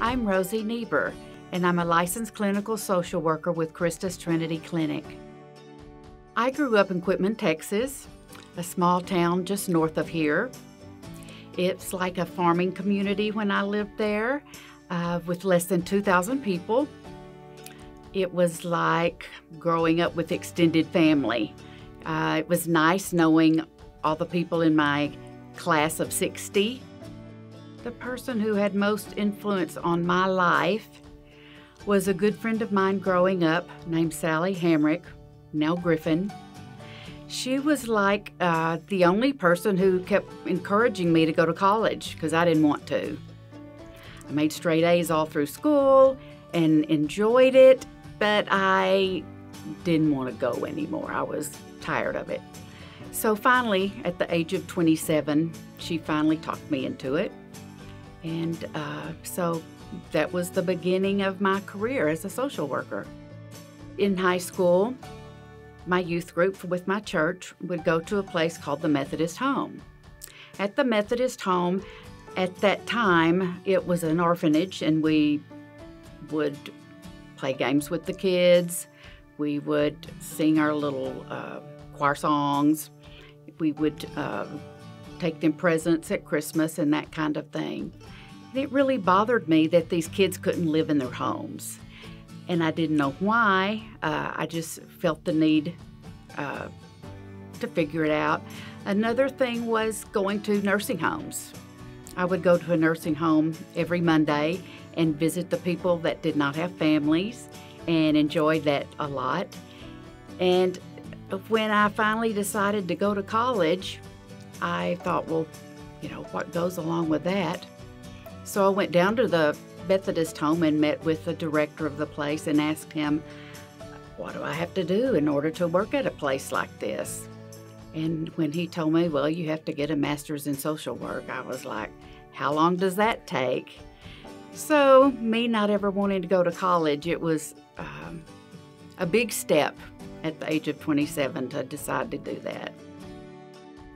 I'm Rosie Niebuhr, and I'm a licensed clinical social worker with CHRISTUS Trinity Clinic. I grew up in Quitman, Texas, a small town just north of here. It's like a farming community when I lived there, with less than 2,000 people. It was like growing up with extended family. It was nice knowing all the people in my class of 60. The person who had most influence on my life was a good friend of mine growing up named Sally Hamrick, now Griffin. She was like the only person who kept encouraging me to go to college because I didn't want to. I made straight A's all through school and enjoyed it, but I didn't want to go anymore. I was tired of it. So finally, at the age of 27, she finally talked me into it. And so that was the beginning of my career as a social worker. In high school, my youth group with my church would go to a place called the Methodist Home. At the Methodist Home, at that time, it was an orphanage, and we would play games with the kids. We would sing our little choir songs. We would take them presents at Christmas and that kind of thing. And it really bothered me that these kids couldn't live in their homes. And I didn't know why. I just felt the need to figure it out. Another thing was going to nursing homes. I would go to a nursing home every Monday and visit the people that did not have families, and enjoyed that a lot. And when I finally decided to go to college, I thought, well, you know, what goes along with that? So I went down to the Methodist Home and met with the director of the place and asked him, what do I have to do in order to work at a place like this? And when he told me, well, you have to get a master's in social work, I was like, how long does that take? So me not ever wanting to go to college, it was a big step at the age of 27 to decide to do that.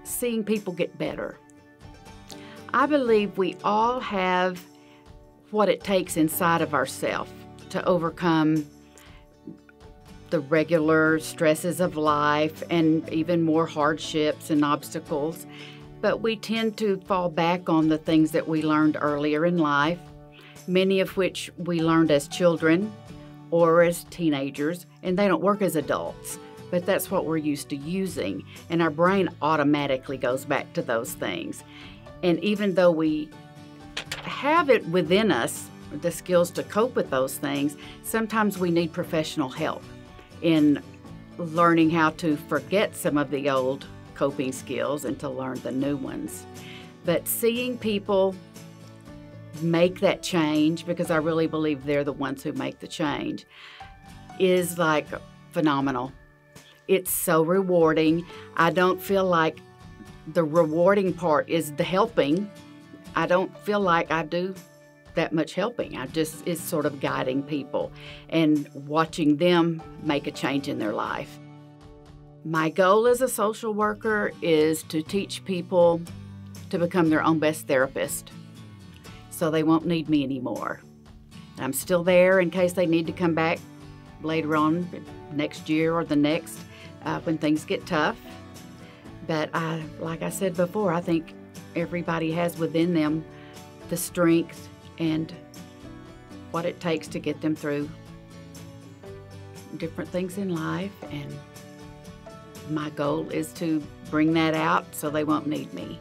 Seeing people get better. I believe we all have what it takes inside of ourselves to overcome the regular stresses of life and even more hardships and obstacles. But we tend to fall back on the things that we learned earlier in life, many of which we learned as children or as teenagers, and they don't work as adults. But that's what we're used to using, and our brain automatically goes back to those things. And even though we have it within us, the skills to cope with those things, sometimes we need professional help in learning how to forget some of the old coping skills and to learn the new ones. But seeing people make that change, because I really believe they're the ones who make the change, is like phenomenal. It's so rewarding. I don't feel like the rewarding part is the helping. I don't feel like I do that much helping. It's sort of guiding people and watching them make a change in their life. My goal as a social worker is to teach people to become their own best therapist, so they won't need me anymore. And I'm still there in case they need to come back later on, next year or the next, when things get tough. But like I said before, I think everybody has within them the strength and what it takes to get them through different things in life. And my goal is to bring that out so they won't need me.